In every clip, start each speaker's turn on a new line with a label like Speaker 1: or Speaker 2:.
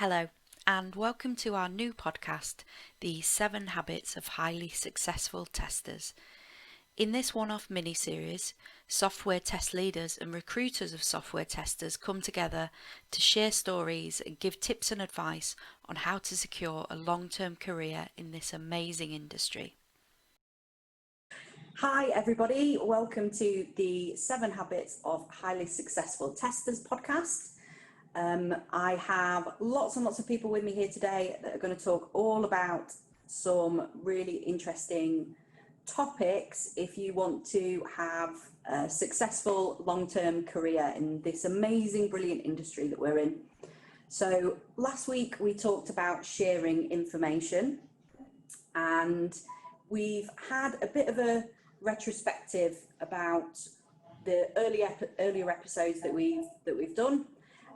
Speaker 1: Hello, and welcome to our new podcast, The 7 Habits of Highly Successful Testers. In this one-off mini-series, software test leaders and recruiters of software testers come together to share stories and give tips and advice on how to secure a long-term career in this amazing industry.
Speaker 2: Hi everybody, welcome to the 7 Habits of Highly Successful Testers podcast. I have lots and lots of people with me here today that are going to talk all about some really interesting topics if you want to have a successful long-term career in this amazing, brilliant industry that we're in. So last week we talked about sharing information, and we've had a bit of a retrospective about the earlier episodes that we've done,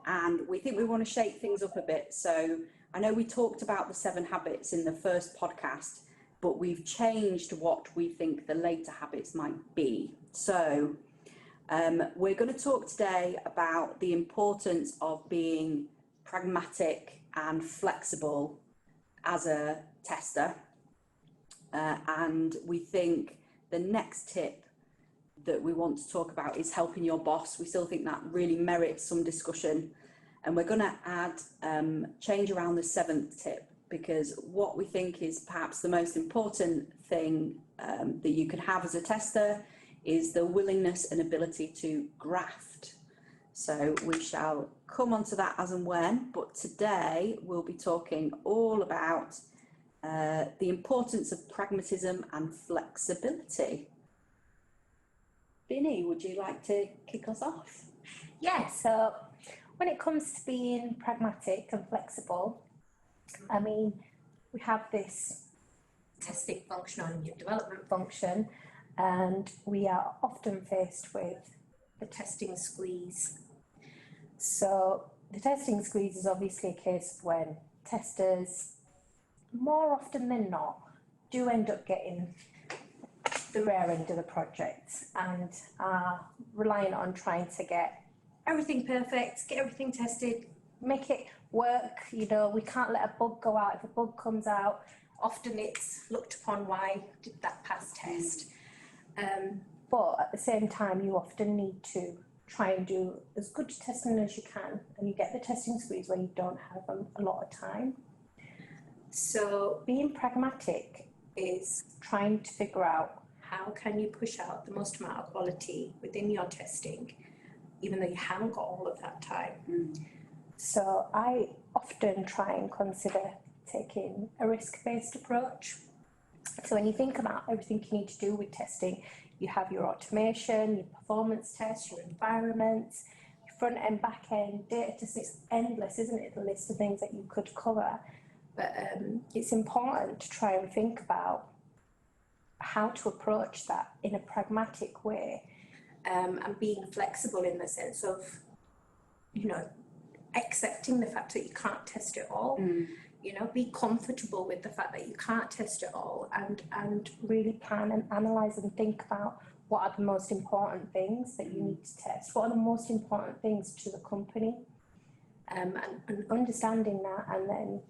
Speaker 2: and we think we want to shake things up a bit. So I know we talked about the 7 habits in the first podcast, but we've changed what we think the later habits might be. So we're going to talk today about the importance of being pragmatic and flexible as a tester, and we think the next tip that we want to talk about is helping your boss. We still think that really merits some discussion, and we're going to add change around the 7th tip, because what we think is perhaps the most important thing that you can have as a tester is the willingness and ability to graft. So we shall come onto that as and when, but today we'll be talking all about the importance of pragmatism and flexibility. Binni, would you like to kick us off?
Speaker 3: Yeah, so when it comes to being pragmatic and flexible, I mean, we have this testing function on your development function, and we are often faced with the testing squeeze. So the testing squeeze is obviously a case of when testers, more often than not, do end up getting the rare end of the project and are reliant on trying to get everything perfect, get everything tested, make it work. You know, we can't let a bug go out. If a bug comes out, often it's looked upon, why did that pass test? But at the same time, you often need to try and do as good testing as you can, and you get the testing squeeze where you don't have a lot of time. So being pragmatic is trying to figure out how can you push out the most amount of quality within your testing, even though you haven't got all of that time. So I often try and consider taking a risk-based approach. So when you think about everything you need to do with testing, you have your automation, your performance tests, your environments, your front-end, back-end, data testing. It's endless, isn't it, the list of things that you could cover? But it's important to try and think about how to approach that in a pragmatic way, and being flexible in the sense of, you know, accepting the fact that you can't test it all. You know, be comfortable with the fact that you can't test it all, and really plan and analyse and think about what are the most important things that you need to test, what are the most important things to the company, and understanding that, and then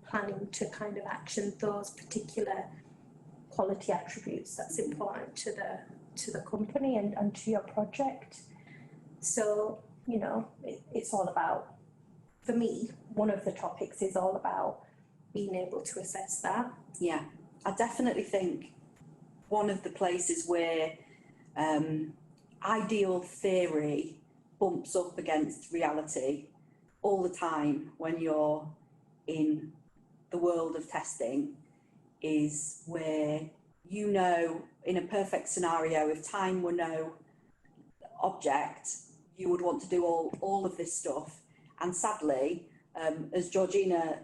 Speaker 3: planning to kind of action those particular quality attributes that's important to the company and to your project. So, you know, it's all about, for me, one of the topics is all about being able to assess that.
Speaker 2: Yeah, I definitely think one of the places where ideal theory bumps up against reality all the time when you're in the world of testing is where, you know, in a perfect scenario, if time were no object, you would want to do all of this stuff. And sadly, as Georgina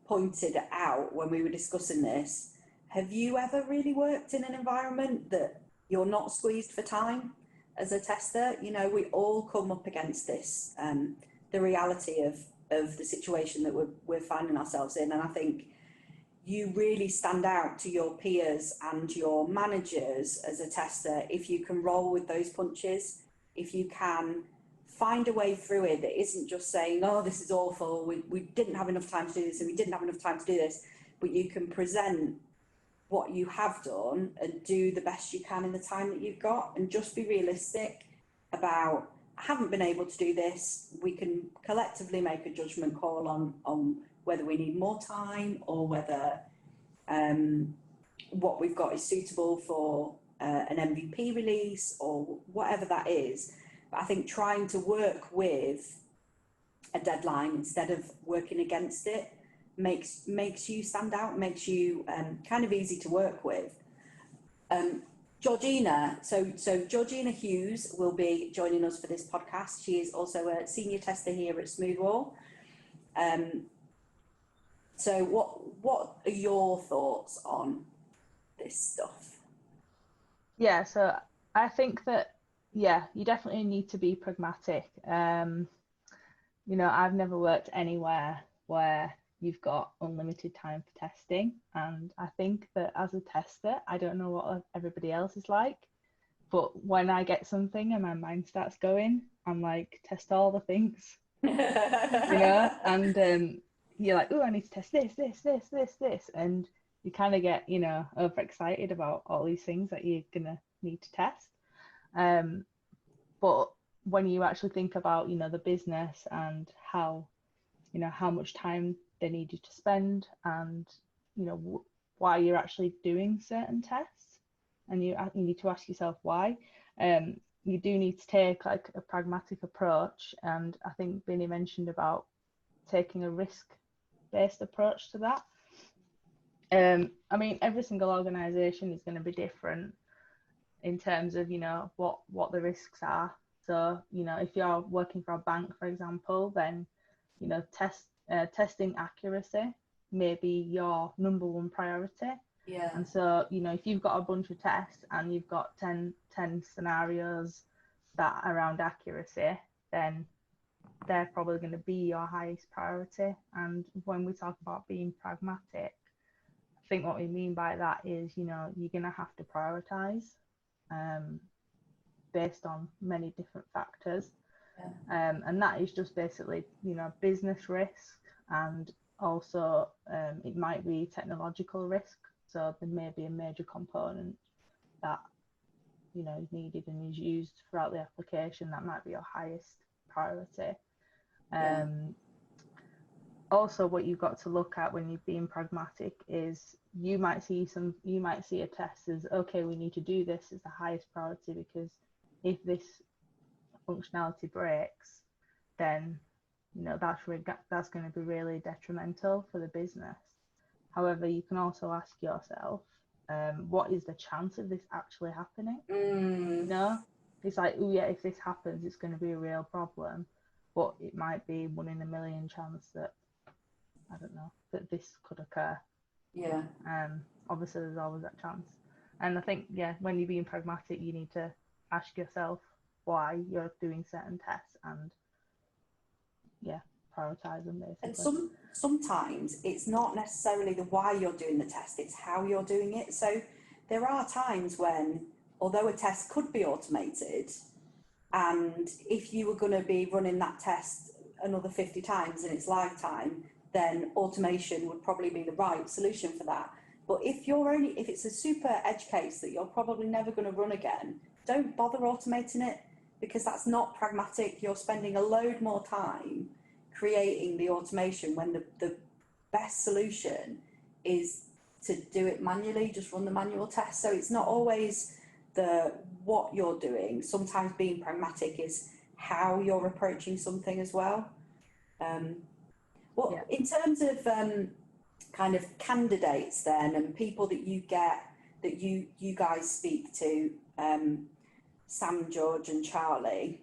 Speaker 2: pointed out when we were discussing this, have you ever really worked in an environment that you're not squeezed for time as a tester? You know, we all come up against this, the reality of the situation that we're finding ourselves in. And I think you really stand out to your peers and your managers as a tester if you can roll with those punches, if you can find a way through it that isn't just saying, oh, this is awful, we didn't have enough time to do this and we didn't have enough time to do this, but you can present what you have done and do the best you can in the time that you've got, and just be realistic about, I haven't been able to do this. We can collectively make a judgment call on whether we need more time or whether what we've got is suitable for an MVP release or whatever that is. But I think trying to work with a deadline instead of working against it makes you stand out, makes you kind of easy to work with. Georgina, so Georgina Hughes will be joining us for this podcast. She is also a senior tester here at Smoothwall. So what are your thoughts on this stuff?
Speaker 4: Yeah, so I think that, yeah, you definitely need to be pragmatic. You know, I've never worked anywhere where you've got unlimited time for testing, and I think that as a tester, I don't know what everybody else is like, but when I get something and my mind starts going, I'm like, test all the things, you know, and you're like, oh, I need to test this, and you kind of get, you know, overexcited about all these things that you're gonna need to test. But when you actually think about, you know, the business and how, you know, how much time they need you to spend, and, you know, why you're actually doing certain tests, and you need to ask yourself why. You do need to take like a pragmatic approach, and I think Binni mentioned about taking a risk-based approach to that. I mean, every single organisation is going to be different in terms of, you know, what the risks are. So, you know, if you're working for a bank, for example, then, you know, testing accuracy may be your number one priority.
Speaker 2: Yeah.
Speaker 4: And so, you know, if you've got a bunch of tests and you've got 10 scenarios that are around accuracy, then they're probably going to be your highest priority. And when we talk about being pragmatic, I think what we mean by that is, you know, you're going to have to prioritize based on many different factors. Yeah. And that is just basically, you know, business risk, and also it might be technological risk. So there may be a major component that, you know, is needed and is used throughout the application that might be your highest priority. Yeah. Also, what you've got to look at when you're being pragmatic is you might see a test as, okay, we need to do this as the highest priority, because if this functionality breaks, then, you know, that's going to be really detrimental for the business. However, you can also ask yourself, what is the chance of this actually happening? You know, it's like, oh yeah, if this happens, it's going to be a real problem, but it might be 1 in a million chance that, I don't know, that this could occur.
Speaker 2: Yeah.
Speaker 4: Obviously, there's always that chance. And I think, yeah, when you're being pragmatic, you need to ask yourself why you're doing certain tests, and, yeah, prioritize them basically.
Speaker 2: And sometimes it's not necessarily the why you're doing the test, it's how you're doing it. So there are times when, although a test could be automated, and if you were going to be running that test another 50 times in its lifetime, then automation would probably be the right solution for that. But if it's a super edge case that you're probably never going to run again, don't bother automating it, because that's not pragmatic. You're spending a load more time creating the automation when the best solution is to do it manually, just run the manual test. So it's not always what you're doing. Sometimes being pragmatic is how you're approaching something as well. In terms of kind of candidates then, and people that you get, that you guys speak to, Sam, George and Charlie,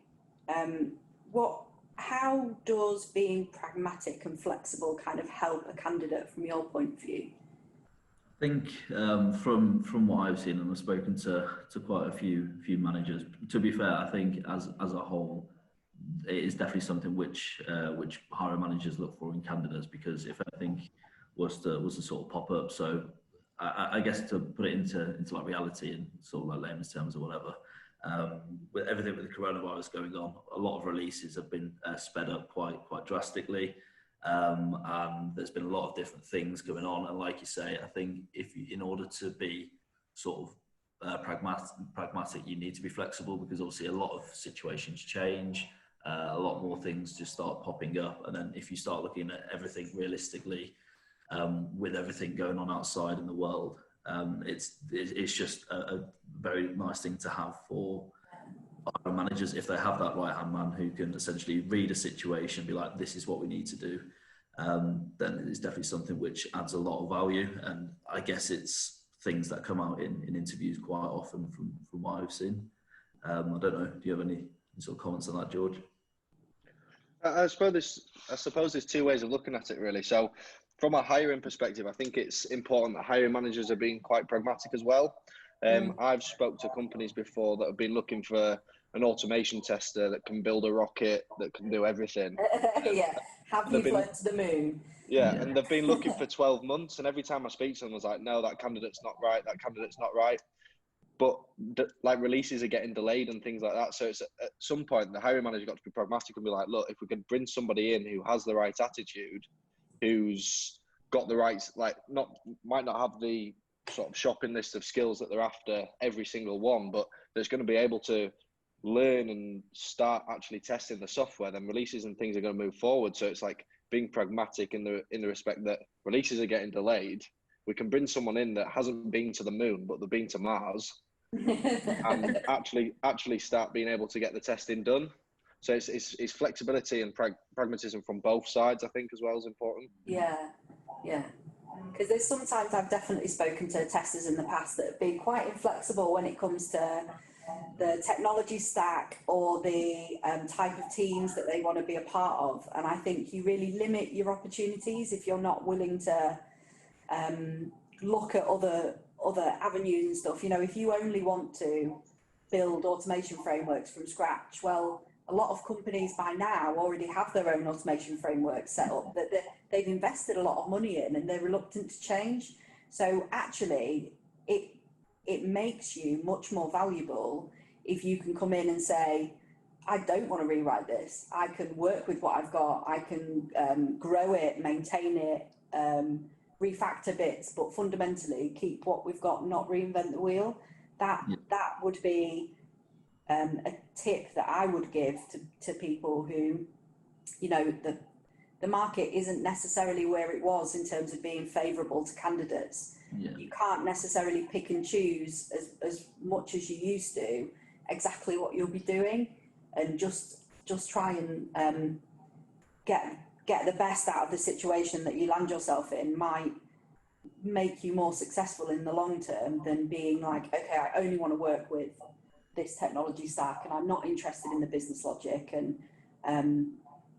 Speaker 2: how does being pragmatic and flexible kind of help a candidate from your point of view?
Speaker 5: I think from what I've seen, and I've spoken to quite a few managers, to be fair, I think as a whole, it is definitely something which hiring managers look for in candidates, because if anything was to sort of pop up, so I guess to put it into like reality and sort of like layman's terms or whatever, With everything with the coronavirus going on, a lot of releases have been sped up quite drastically, and there's been a lot of different things going on. And like you say, I think in order to be sort of pragmatic, you need to be flexible, because obviously a lot of situations change. A lot more things just start popping up, and then if you start looking at everything realistically, with everything going on outside in the world, it's just a very nice thing to have for our managers, if they have that right hand man who can essentially read a situation, be like, this is what we need to do. Then it's definitely something which adds a lot of value, and I guess it's things that come out in interviews quite often from what I've seen. I don't know, do you have any sort of comments on that, George?
Speaker 6: I suppose there's two ways of looking at it, really. So from a hiring perspective, I think it's important that hiring managers are being quite pragmatic as well. I've spoke to companies before that have been looking for an automation tester that can build a rocket, that can do everything.
Speaker 2: Yeah, have you flown to the moon?
Speaker 6: Yeah, and they've been looking for 12 months, and every time I speak to them, I was like, no, that candidate's not right, that candidate's not right. But like releases are getting delayed and things like that. So it's at some point the hiring manager got to be pragmatic and be like, look, if we can bring somebody in who has the right attitude, who's got the right, might not have the sort of shopping list of skills that they're after every single one, but that's going to be able to learn and start actually testing the software, then releases and things are going to move forward. So it's like being pragmatic in the respect that releases are getting delayed. We can bring someone in that hasn't been to the moon, but they've been to Mars, and actually start being able to get the testing done. So it's flexibility and pragmatism from both sides, I think, as well, is important.
Speaker 2: Yeah. Because there's sometimes I've definitely spoken to testers in the past that have been quite inflexible when it comes to the technology stack or the type of teams that they want to be a part of. And I think you really limit your opportunities if you're not willing to look at other avenues and stuff. You know, if you only want to build automation frameworks from scratch, well, a lot of companies by now already have their own automation frameworks set up that they've invested a lot of money in, and they're reluctant to change. So actually, it makes you much more valuable if you can come in and say, I don't want to rewrite this. I can work with what I've got. I can grow it, maintain it, refactor bits, but fundamentally keep what we've got, not reinvent the wheel. That would be a tip that I would give to people who, you know, the market isn't necessarily where it was in terms of being favourable to candidates. Yeah. You can't necessarily pick and choose as much as you used to exactly what you'll be doing, and just try and get the best out of the situation that you land yourself in might make you more successful in the long term than being like, okay, I only want to work with this technology stack and I'm not interested in the business logic, and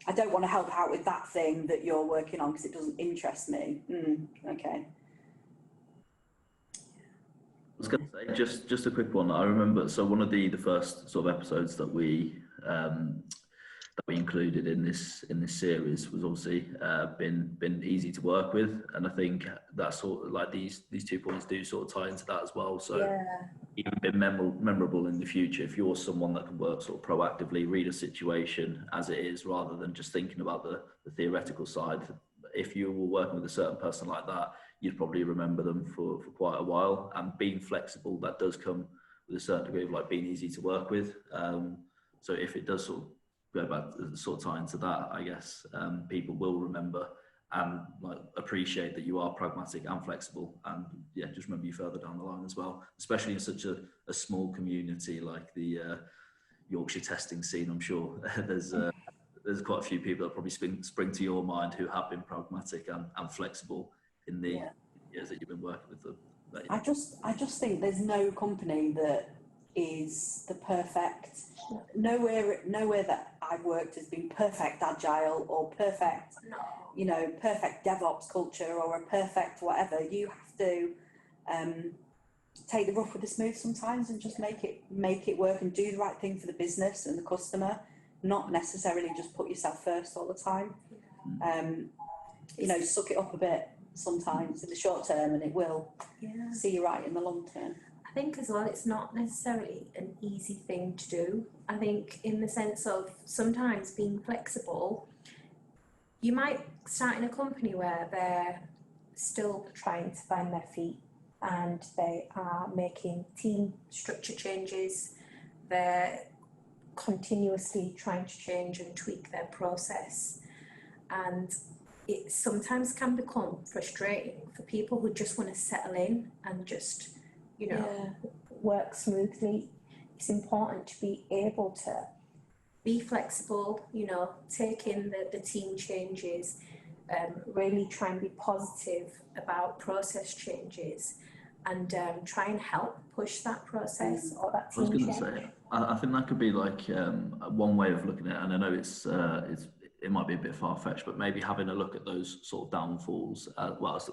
Speaker 2: I don't want to help out with that thing that you're working on because it doesn't interest me. Okay.
Speaker 5: I was going to say, just a quick one. I remember, so one of the first sort of episodes that we included in this series was obviously been easy to work with, and I think that sort of like these 2 points do sort of tie into that as well. So even been memorable in the future if you're someone that can work sort of proactively, read a situation as it is rather than just thinking about the theoretical side. If you were working with a certain person like that, you'd probably remember them for quite a while. And being flexible, that does come with a certain degree of like being easy to work with. So if it does sort of go back, sort of tie into that, I guess people will remember and like appreciate that you are pragmatic and flexible, and just remember you further down the line as well, especially in such a small community like the Yorkshire testing scene. I'm sure there's quite a few people that probably spring to your mind who have been pragmatic and flexible in the years that you've been working with them.
Speaker 2: I just think there's no company that is the perfect. Nowhere that I've worked has been perfect agile or perfect, perfect DevOps culture or a perfect whatever. You have to take the rough with the smooth sometimes and just make it work and do the right thing for the business and the customer, not necessarily just put yourself first all the time. Suck it up a bit sometimes in the short term, and it will see you right in the long term.
Speaker 3: I think as well, it's not necessarily an easy thing to do. I think in the sense of sometimes being flexible, you might start in a company where they're still trying to find their feet and they are making team structure changes. They're continuously trying to change and tweak their process. And it sometimes can become frustrating for people who just want to settle in and just, work smoothly. It's important to be able to be flexible, take in the team changes, really try and be positive about process changes and try and help push that process or that team change. I was
Speaker 5: going to say, I think that could be like one way of looking at it, and I know it might be a bit far-fetched, but maybe having a look at those sort of downfalls,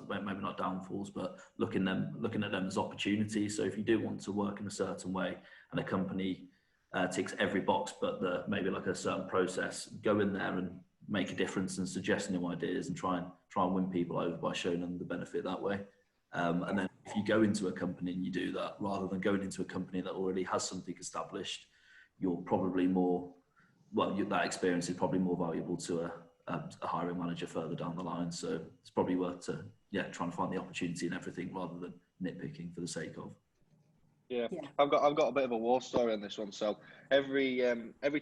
Speaker 5: maybe not downfalls, but looking at them as opportunities. So if you do want to work in a certain way and a company ticks every box, but maybe like a certain process, go in there and make a difference and suggest new ideas and try and win people over by showing them the benefit that way. And then if you go into a company and you do that, rather than going into a company that already has something established, you're probably that experience is probably more valuable to a hiring manager further down the line. So it's probably worth trying to find the opportunity in everything rather than nitpicking for the sake of.
Speaker 6: Yeah. I've got a bit of a war story on this one. So every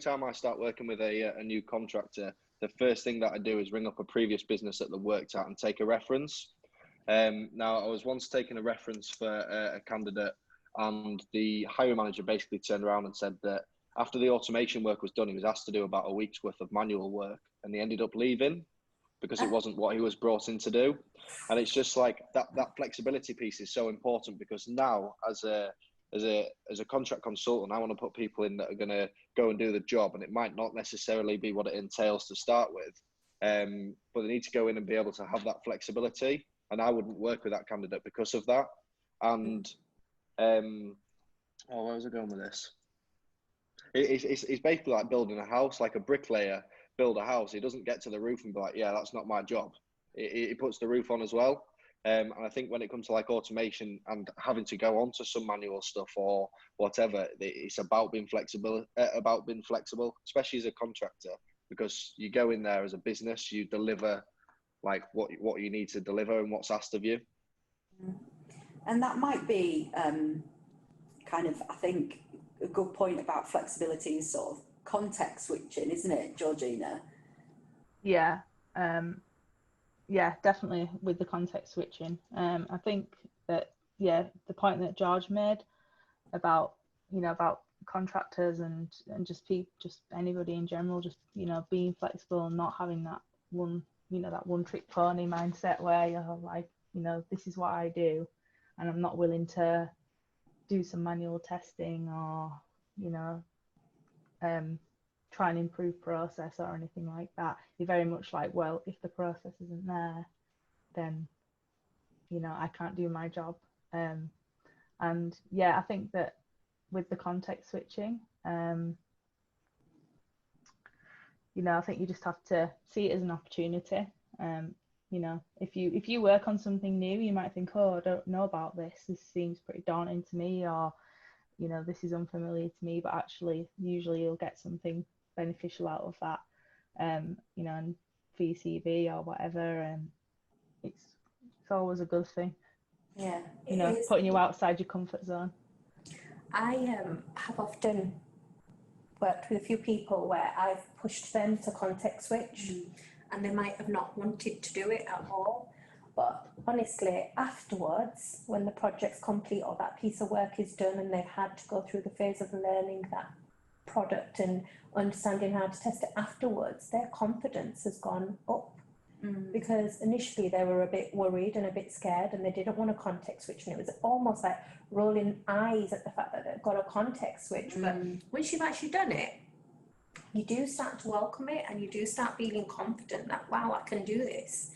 Speaker 6: time I start working with a new contractor, the first thing that I do is ring up a previous business that they've worked at and take a reference. Now, I was once taking a reference for a candidate, and the hiring manager basically turned around and said that after the automation work was done, he was asked to do about a week's worth of manual work, and he ended up leaving because it wasn't what he was brought in to do. And it's just like that flexibility piece is so important, because now as a contract consultant, I want to put people in that are going to go and do the job, and it might not necessarily be what it entails to start with, but they need to go in and be able to have that flexibility. And I wouldn't work with that candidate because of that. And where was I going with this? It's basically like building a house, like a bricklayer build a house. He doesn't get to the roof and be like, yeah, that's not my job. He puts the roof on as well. And I think when it comes to like automation and having to go on to some manual stuff or whatever, it's about being flexible, especially as a contractor, because you go in there as a business, you deliver like what you need to deliver and what's asked of you.
Speaker 2: And that might be kind of, I think, a good point about flexibility is sort of context switching, isn't it, Georgina?
Speaker 4: Yeah, definitely with the context switching. I think that, the point that George made about contractors and just anybody in general, just, being flexible and not having that one trick pony mindset where you're like, this is what I do and I'm not willing to do some manual testing or, try and improve process or anything like that. You're very much like, well, if the process isn't there, then, I can't do my job. And I think that with the context switching, I think you just have to see it as an opportunity. If you work on something new, you might think, oh, I don't know about this. This seems pretty daunting to me, or, this is unfamiliar to me, but actually, usually you'll get something beneficial out of that, and for your CV or whatever. It's always a good thing.
Speaker 3: Yeah.
Speaker 4: Putting you outside your comfort zone.
Speaker 3: I have often worked with a few people where I've pushed them to context switch, and they might have not wanted to do it at all. But honestly, afterwards, when the project's complete or that piece of work is done and they've had to go through the phase of learning that product and understanding how to test it afterwards, their confidence has gone up. Because initially they were a bit worried and a bit scared and they didn't want a context switch, and it was almost like rolling eyes at the fact that they've got a context switch. But once you've actually done it, you do start to welcome it and you do start feeling confident that, wow, I can do this.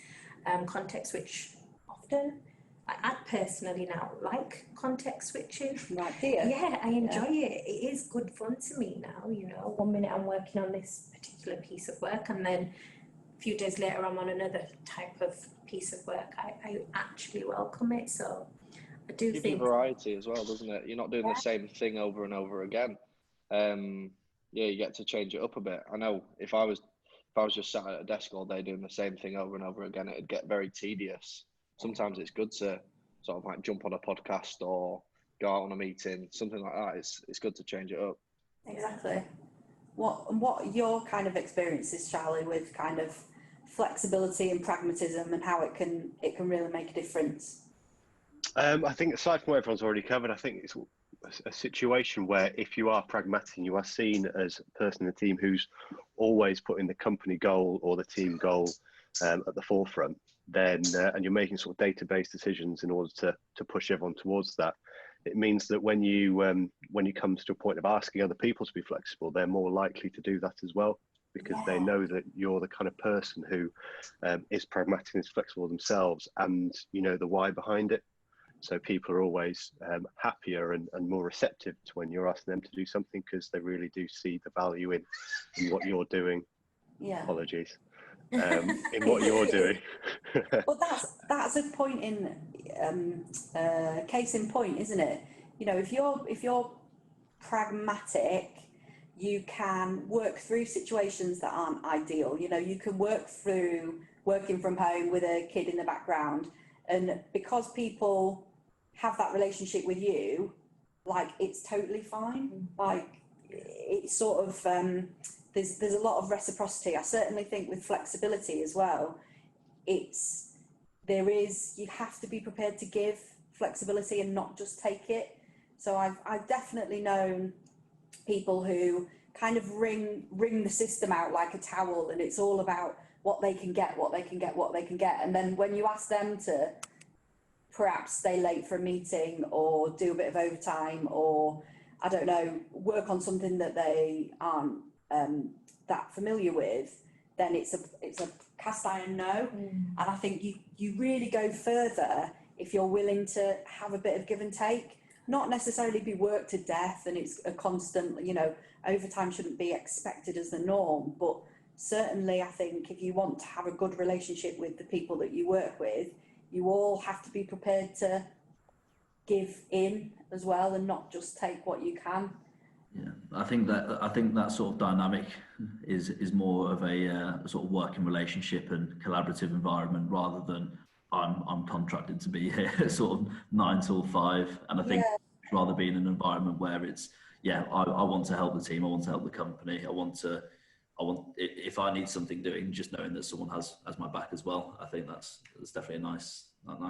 Speaker 3: Context switch often. I personally now like context switching.
Speaker 2: Right, dear.
Speaker 3: Yeah, I enjoy it. It is good fun to me now, 1 minute I'm working on this particular piece of work and then a few days later I'm on another type of piece of work. I actually welcome it. So I do
Speaker 6: Give you
Speaker 3: think
Speaker 6: variety as well, doesn't it? You're not doing the same thing over and over again. Yeah, you get to change it up a bit. I know if I was just sat at a desk all day doing the same thing over and over again, it'd get very tedious. Sometimes it's good to sort of like jump on a podcast or go out on a meeting, something like that. It's good to change it up.
Speaker 2: Exactly. What are your kind of experiences, Charlie, with kind of flexibility and pragmatism and how it can really make a difference?
Speaker 7: I think aside from what everyone's already covered, I think it's a situation where if you are pragmatic and you are seen as a person in the team who's always putting the company goal or the team goal at the forefront, then and you're making sort of data-based decisions in order to push everyone towards that, it means that when you comes to a point of asking other people to be flexible, they're more likely to do that as well, because they know that you're the kind of person who is pragmatic and is flexible themselves, and you know the why behind it. So people are always happier and more receptive to when you're asking them to do something, because they really do see the value in what you're doing.
Speaker 2: Yeah.
Speaker 7: Apologies. In what you're doing.
Speaker 2: Well, that's a point in case in point, isn't it? You know, if you're pragmatic, you can work through situations that aren't ideal. You know, you can work through working from home with a kid in the background, and because people have that relationship with you, like, it's totally fine. Like, it's sort of there's a lot of reciprocity. I certainly think with flexibility as well, you have to be prepared to give flexibility and not just take it. So I've definitely known people who kind of wring the system out like a towel, and it's all about what they can get, and then when you ask them to perhaps stay late for a meeting or do a bit of overtime, or I don't know, work on something that they aren't that familiar with, then it's a cast iron no. And I think you really go further if you're willing to have a bit of give and take, not necessarily be worked to death and it's a constant, you know, overtime shouldn't be expected as the norm, but certainly I think if you want to have a good relationship with the people that you work with, you all have to be prepared to give in as well and not just take what you can.
Speaker 5: Yeah, I think that sort of dynamic is more of a sort of working relationship and collaborative environment, rather than I'm contracted to be here sort of 9 till 5. And I think rather be in an environment where it's I want to help the team, I want to help the company, I want if I need something doing, just knowing that someone has my back as well. I think that's definitely a nice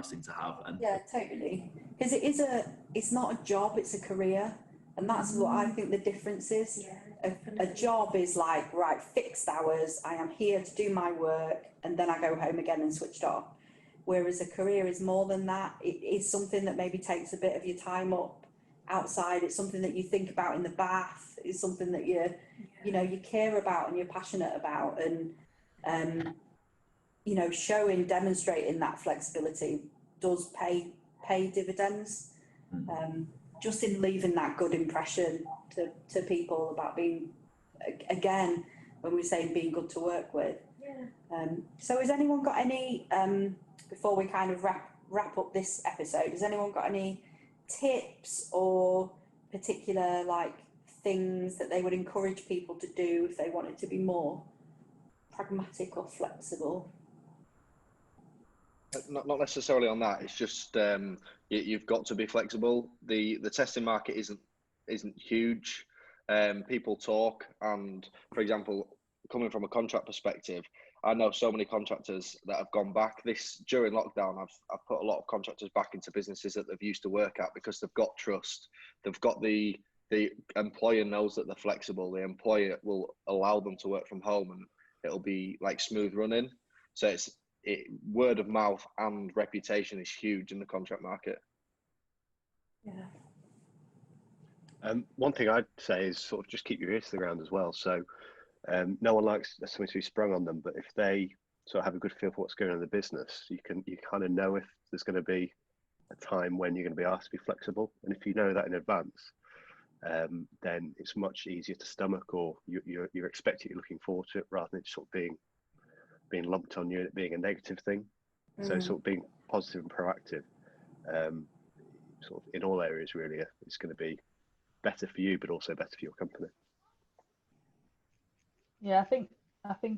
Speaker 5: thing to have. And
Speaker 2: yeah, totally, because it's not a job, it's a career. And that's what I think the difference is. A job is like, right, fixed hours, I am here to do my work, and then I go home again and switched off. Whereas a career is more than that. It is something that maybe takes a bit of your time up outside. It's something that you think about in the bath. It's something that you care about and you're passionate about. And, demonstrating that flexibility does pay dividends. Just in leaving that good impression to people about being, again, when we're saying being good to work with. So has anyone got any, before we kind of wrap up this episode, has anyone got any tips or particular things that they would encourage people to do if they wanted to be more pragmatic or flexible?
Speaker 6: Not necessarily on that. It's just you've got to be flexible. The testing market isn't huge. People talk, and for example, coming from a contract perspective, I know so many contractors that have gone back. During lockdown, I've put a lot of contractors back into businesses that they've used to work at, because they've got trust. They've got the employer knows that they're flexible. The employer will allow them to work from home, and it'll be like smooth running. So word of mouth and reputation is huge in the contract market.
Speaker 7: One thing I'd say is sort of just keep your ears to the ground as well. So no one likes something to be sprung on them, but if they sort of have a good feel for what's going on in the business, you kind of know if there's going to be a time when you're going to be asked to be flexible. And if you know that in advance, then it's much easier to stomach, or you're expecting, you're looking forward to it, rather than it sort of being lumped on you and it being a negative thing. So sort of being positive and proactive. sort of in all areas really, it's going to be better for you, but also better for your company.
Speaker 4: Yeah, I think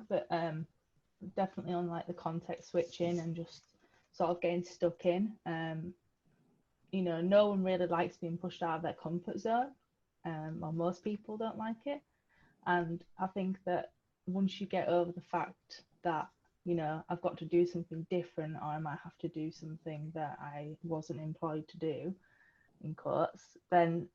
Speaker 4: that definitely on like the context switching and just sort of getting stuck in. You know, no one really likes being pushed out of their comfort zone, or most people don't like it. And I think that once you get over the fact that, you know, I've got to do something different, or I might have to do something that I wasn't employed to do, in quotes, then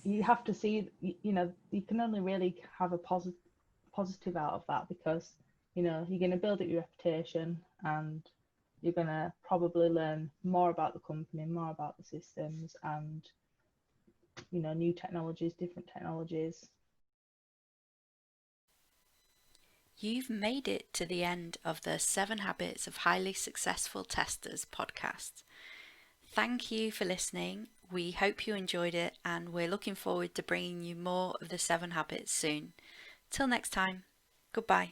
Speaker 4: you have to see, you know, you can only really have a positive out of that, because, you know, you're going to build up your reputation, and you're going to probably learn more about the company, more about the systems, and, you know, new technologies, different technologies.
Speaker 1: You've made it to the end of the 7 Habits of Highly Successful Testers podcast. Thank you for listening. We hope you enjoyed it, and we're looking forward to bringing you more of the 7 Habits soon. Till next time, goodbye.